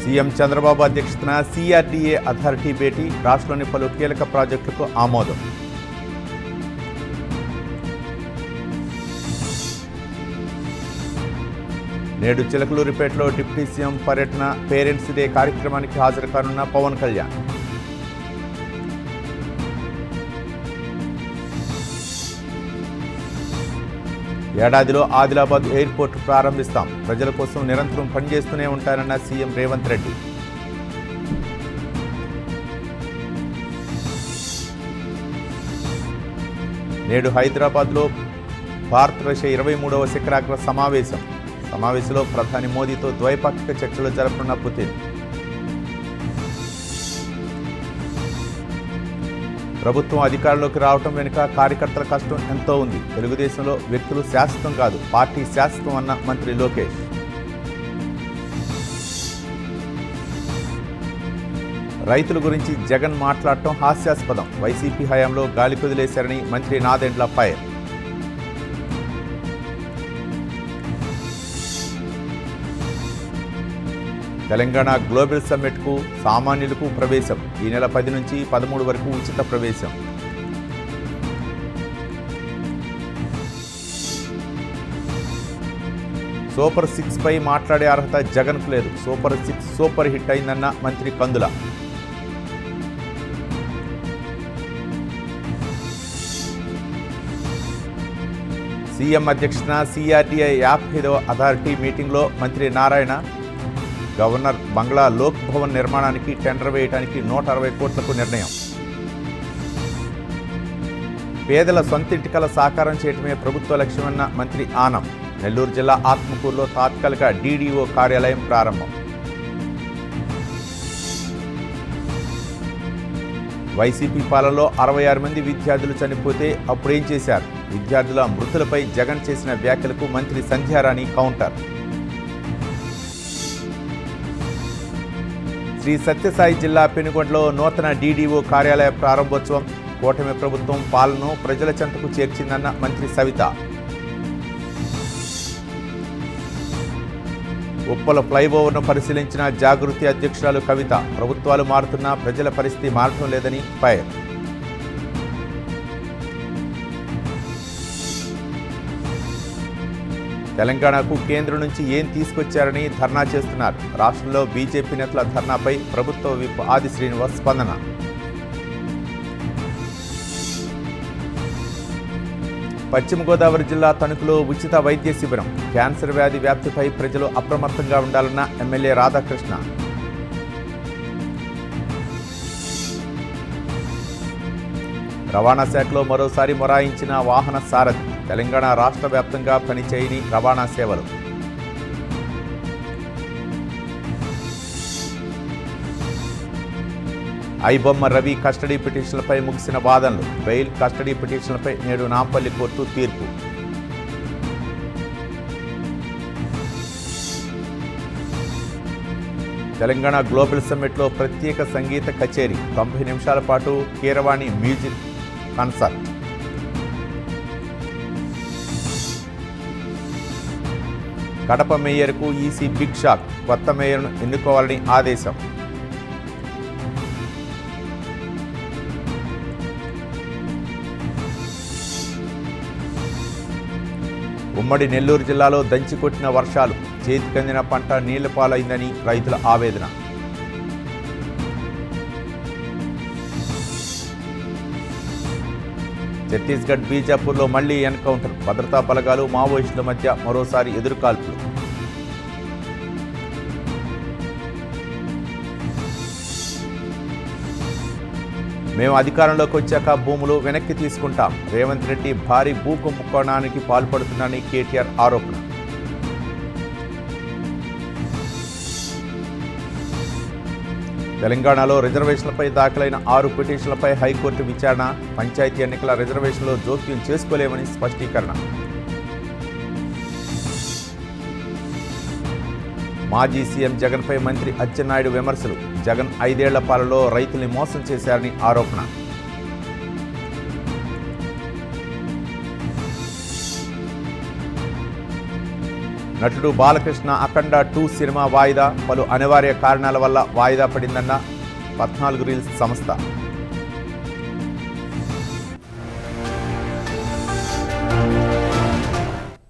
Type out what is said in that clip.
CM Chandrababu అధ్యక్షతన CRDA authority భేటీ, రాష్ట్రంలోని పలు కీలక ప్రాజెక్టులకు ఆమోదం. నేడు చిలకలూరిపేటలో డిప్యూటీ సీఎం పర్యటన, పేరెంట్స్ డే కార్యక్రమానికి హాజరు కానున్న పవన్ కళ్యాణ్. ఏడాదిలో ఆదిలాబాద్ ఎయిర్పోర్ట్ ప్రారంభిస్తాం, ప్రజల కోసం నిరంతరం పనిచేస్తూనే ఉంటారన్న సీఎం రేవంత్ రెడ్డి. నేడు హైదరాబాద్లో భారత్-రష్యా 23వ శిఖరాగ్ర సమావేశంలో ప్రధాని మోదీతో ద్వైపాక్షిక చర్చలు జరపనున్న పుతిన్. ప్రభుత్వం అధికారంలోకి రావటం వెనుక కార్యకర్తల కష్టం ఎంతో ఉంది. తెలుగుదేశంలో వ్యక్తులు శాశ్వతం కాదు, పార్టీ శాశ్వతం అన్న మంత్రి లోకేష్. రైతుల గురించి జగన్ మాట్లాడటం హాస్యాస్పదం, వైసీపీ హయాంలో గాలి కుదిలేశారని మంత్రి నాదెండ్ల ఫైర్. తెలంగాణ గ్లోబల్ సమ్మిట్కు సామాన్యులకు ప్రవేశం, ఈ నెల 10 నుంచి 13 వరకు ఉచిత ప్రవేశం. సూపర్ 6 పై మాట్లాడే అర్హత జగన్కు లేదు, సూపర్ 6 సూపర్ హిట్ అయిందన్న మంత్రి కందుల. సీఎం అధ్యక్షతన సిఆర్డీఐ 55వ అథారిటీ మీటింగ్లో మంత్రి నారాయణ, గవర్నర్ బంగ్లా లోక్ భవన్ నిర్మాణానికి టెండర్ వేయడానికి 160 కోట్లకు నిర్ణయం. పేదల సొంతింటి కల సాకారం చేయటమే ప్రభుత్వ లక్ష్యమన్న మంత్రి ఆనం. నెల్లూరు జిల్లా ఆత్మకూరులో తాత్కాలిక డీడీఓ కార్యాలయం ప్రారంభం. వైసీపీ పాలనలో 66 మంది విద్యార్థులు చనిపోతే అప్పుడేం చేశారు? విద్యార్థుల మృతులపై జగన్ చేసిన వ్యాఖ్యలకు మంత్రి సంధ్యారాణి కౌంటర్. శ్రీ సత్యసాయి జిల్లా పెనుగొండలో నూతన డీడీఓ కార్యాలయ ప్రారంభోత్సవం, కూటమి ప్రభుత్వం పాలనను ప్రజల చెంతకు చేర్చిందన్న మంత్రి సవిత. ఉప్పల ఫ్లైఓవర్ను పరిశీలించిన జాగృతి అధ్యక్షురాలు కవిత. ప్రభుత్వాలు మారుతున్నా ప్రజల పరిస్థితి మారటం లేదని ఫైర్. తెలంగాణకు కేంద్రం నుంచి ఏం తీసుకొచ్చారని ధర్నా చేస్తున్నారు. రాష్ట్రంలో బీజేపీ నేతల ధర్నాపై ప్రభుత్వ విప్ ఆది శ్రీనివాస్ స్పందన. పశ్చిమ గోదావరి జిల్లా తణుకులో ఉచిత వైద్య శిబిరం, క్యాన్సర్ వ్యాధి వ్యాప్తిపై ప్రజలు అప్రమత్తంగా ఉండాలన్న ఎమ్మెల్యే రాధాకృష్ణ. రవాణా శాఖలో మరోసారి మొరాయించిన వాహన సారథి, తెలంగాణ రాష్ట్ర వ్యాప్తంగా పనిచేయని రవాణా సేవలు. ఐబొమ్మ రవి కస్టడీ పిటిషన్లపై ముగిసిన వాదనలు, బెయిల్ కస్టడీ పిటిషన్లపై నేడు నాంపల్లి కోర్టు తీర్పు. తెలంగాణ గ్లోబల్ సమ్మిట్లో ప్రత్యేక సంగీత కచేరీ, 90 నిమిషాల పాటు కీరవాణి మ్యూజిక్ కన్సర్ట్. కడప మేయర్కు ఈసీ బిగ్ షాక్, కొత్త మేయర్ను ఎన్నుకోవాలని ఆదేశం. ఉమ్మడి నెల్లూరు జిల్లాలో దంచికొట్టిన వర్షాలు, చేతికందిన పంట నీళ్ల పాలైందని రైతుల ఆవేదన. ఛత్తీస్గఢ్ బీజాపూర్లో మళ్లీ ఎన్కౌంటర్, భద్రతా బలగాలు మావోయిస్టుల మధ్య మరోసారి ఎదురుకాల్పులు. మేము అధికారంలోకి వచ్చాక భూములు వెనక్కి తీసుకుంటాం, రేవంత్ రెడ్డి భారీ భూ కుంభకోణానికి పాల్పడుతున్నారని కేటీఆర్ ఆరోపణ. తెలంగాణలో రిజర్వేషన్లపై దాఖలైన 6 పిటిషన్లపై హైకోర్టు విచారణ, పంచాయతీ ఎన్నికల రిజర్వేషన్లో జోక్యం చేసుకోలేమని స్పష్టీకరణ. మాజీ సీఎం జగన్పై మంత్రి అచ్చెన్నాయుడు విమర్శలు, జగన్ 5 ఏళ్ల పాలనలో రైతుల్ని మోసం చేశారని ఆరోపణ. నటుడు బాలకృష్ణ అఖండ 2 సినిమా వాయిదా, పలు అనివార్య కారణాల వల్ల వాయిదా పడిందన్న 14 రీల్స్ సంస్థ.